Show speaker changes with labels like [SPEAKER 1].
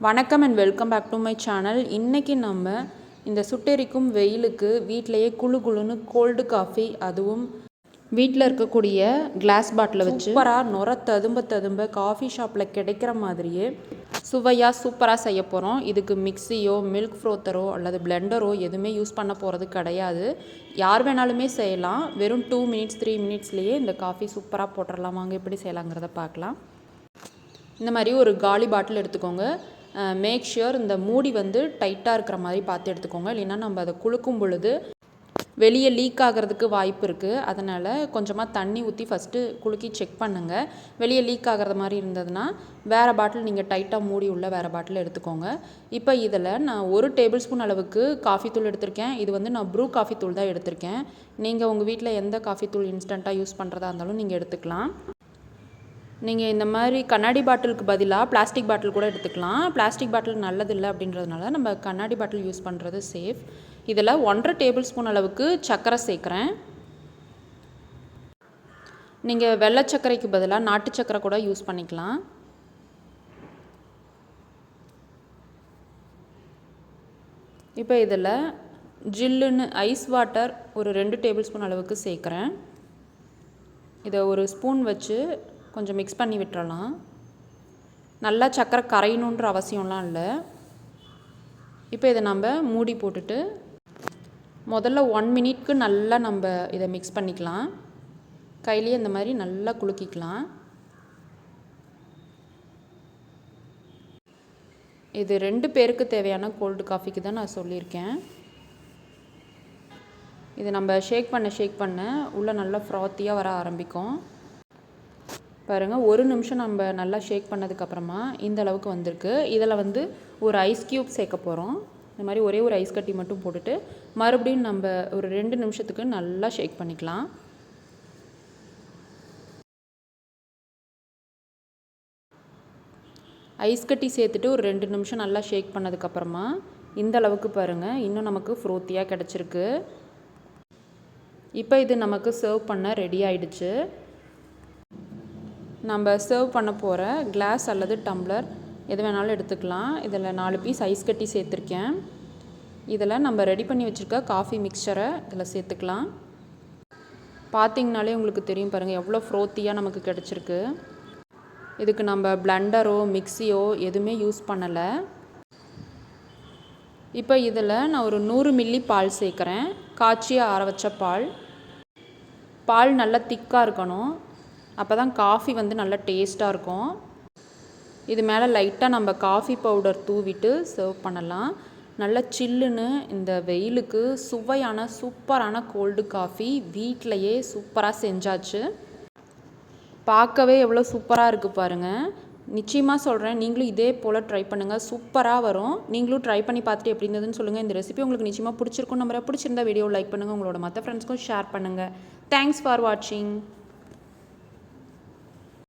[SPEAKER 1] வணக்கம் and welcome back to my channel. இன்றைக்கி நம்ம இந்த சுட்டெரிக்கும் வெயிலுக்கு வீட்டிலையே குளு குளுன்னு கோல்டு காஃபி, அதுவும் வீட்டில் இருக்கக்கூடிய கிளாஸ் பாட்டில் வச்சு சூப்பராக நுர ததும்ப காஃபி ஷாப்பில் கிடைக்கிற மாதிரியே சூப்பராக செய்ய போகிறோம். இதுக்கு மிக்சியோ மில்க் ஃப்ரோத்தரோ அல்லது பிளெண்டரோ எதுவுமே யூஸ் பண்ண போகிறது கிடையாது. யார் வேணாலுமே செய்யலாம். வெறும் 2 மினிட்ஸ் 3 மினிட்ஸ்லேயே இந்த காஃபி சூப்பராக போட்டுடலாம். வாங்க எப்படி செய்யலாங்கிறத பார்க்கலாம். இந்த மாதிரி ஒரு காலி பாட்டில் எடுத்துக்கோங்க. மேக் ஷுர் இந்த மூடி வந்து டைட்டாக இருக்கிற மாதிரி பார்த்து எடுத்துக்கோங்க. இல்லைன்னா நம்ம அதை குலுக்கும் பொழுது வெளியே லீக் ஆகிறதுக்கு வாய்ப்பு இருக்குது. அதனால் கொஞ்சமாக தண்ணி ஊற்றி ஃபஸ்ட்டு குலுக்கி செக் பண்ணுங்கள். வெளியே லீக் ஆகிறது மாதிரி இருந்ததுன்னா வேறு பாட்டில் நீங்கள் டைட்டாக மூடி உள்ள வேறு பாட்டில் எடுத்துக்கோங்க. இப்போ இதில் நான் 1 டேபிள் ஸ்பூன் அளவுக்கு காஃபி தூள் எடுத்திருக்கேன். இது வந்து நான் ப்ரூ காஃபி தூள் தான் எடுத்திருக்கேன். நீங்கள் உங்கள் வீட்டில் எந்த காஃபி தூள் இன்ஸ்டண்ட்டாக யூஸ் பண்ணுறதா இருந்தாலும் நீங்கள் எடுத்துக்கலாம். நீங்கள் இந்த மாதிரி கண்ணாடி பாட்டிலுக்கு பதிலாக பிளாஸ்டிக் பாட்டில் கூட எடுத்துக்கலாம். பிளாஸ்டிக் பாட்டில் நல்லதில்லை அப்படின்றதுனால நம்ம கண்ணாடி பாட்டில் யூஸ் பண்ணுறது சேஃப். இதில் 1.5 டேபிள் ஸ்பூன் அளவுக்கு சர்க்கரை சேர்க்குறேன். நீங்கள் வெள்ளை சர்க்கரைக்கு பதிலாக நாட்டு சர்க்கரை கூட யூஸ் பண்ணிக்கலாம். இப்போ இதில் ஜில்லுன்னு ஐஸ் வாட்டர் ஒரு 2 டேபிள் ஸ்பூன் அளவுக்கு சேர்க்குறேன். இதை ஒரு ஸ்பூன் வச்சு கொஞ்சம் மிக்ஸ் பண்ணி விட்டுறலாம். நல்லா சர்க்கரை கரையணுன்ற அவசியம்லாம் இல்லை. இப்போ இதை நம்ம மூடி போட்டுட்டு முதல்ல 1 மினிட்க்கு நல்லா நம்ம இதை மிக்ஸ் பண்ணிக்கலாம். கையிலேயே இந்த மாதிரி நல்லா குலுக்கிக்கலாம். இது 2 பேருக்கு தேவையான கோல்டு காஃபிக்கு தான் நான் சொல்லியிருக்கேன். இது நம்ம ஷேக் பண்ண உள்ளே நல்லா ஃப்ராத்தியாக வர ஆரம்பிக்கும். பாருங்கள், 1 நிமிஷம் நம்ம நல்லா ஷேக் பண்ணதுக்கப்புறமா இந்த அளவுக்கு வந்திருக்கு. இதில் வந்து ஒரு ஐஸ் க்யூப் சேர்க்க போகிறோம். இந்த மாதிரி ஒரே ஒரு ஐஸ் கட்டி மட்டும் போட்டுட்டு மறுபடியும் நம்ம ஒரு 2 நிமிஷத்துக்கு நல்லா ஷேக் பண்ணிக்கலாம். ஐஸ் கட்டி சேர்த்துட்டு ஒரு 2 நிமிஷம் நல்லா ஷேக் பண்ணதுக்கப்புறமா இந்த அளவுக்கு பாருங்கள், இன்னும் நமக்கு ஃப்ரூத்தியாக கிடச்சிருக்கு. இப்போ இது நமக்கு சர்வ் பண்ண ரெடி ஆயிடுச்சு. நம்ம சர்வ் பண்ண போகிற கிளாஸ் அல்லது டம்ளர் எது வேணாலும் எடுத்துக்கலாம். இதில் 4 பீஸ் ஐஸ் கட்டி சேர்த்துருக்கேன். இதில் நம்ம ரெடி பண்ணி வச்சுருக்க காஃபி மிக்சரை இதில் சேர்த்துக்கலாம். பார்த்திங்கனாலே உங்களுக்கு தெரியும் பாருங்கள் எவ்வளோ ஃப்ரோத்தியாக நமக்கு கிடச்சிருக்கு. இதுக்கு நம்ம பிளெண்டரோ மிக்சியோ எதுவுமே யூஸ் பண்ணலை. இப்போ இதில் நான் ஒரு 100 மில்லி பால் சேர்க்குறேன். காய்ச்சி ஆற வச்ச பால் நல்லா திக்காக இருக்கணும். அப்போ தான் காஃபி வந்து நல்லா டேஸ்ட்டாக இருக்கும். இது மேலே லைட்டாக நம்ம காஃபி பவுடர் தூவிட்டு சர்வ் பண்ணலாம். நல்லா சில்லுன்னு இந்த வெயிலுக்கு சுவையான சூப்பரான கோல்டு காஃபி வீட்டிலையே சூப்பராக செஞ்சாச்சு. பார்க்கவே எவ்வளோ சூப்பராக இருக்குது பாருங்கள். நிச்சயமாக சொல்கிறேன், நீங்களும் இதே போல் ட்ரை பண்ணுங்கள். சூப்பராக வரும். நீங்களும் ட்ரை பண்ணி பார்த்துட்டு எப்படி இருந்ததுன்னு சொல்லுங்கள். இந்த ரெசிபி உங்களுக்கு நிச்சயமாக பிடிச்சிருக்கும். பிடிச்சிருந்தா வீடியோ லைக் பண்ணுங்கள். உங்களோட மற்ற ஃப்ரெண்ட்ஸ்க்கும் ஷேர் பண்ணுங்கள். தேங்க்ஸ் ஃபார் வாட்சிங்.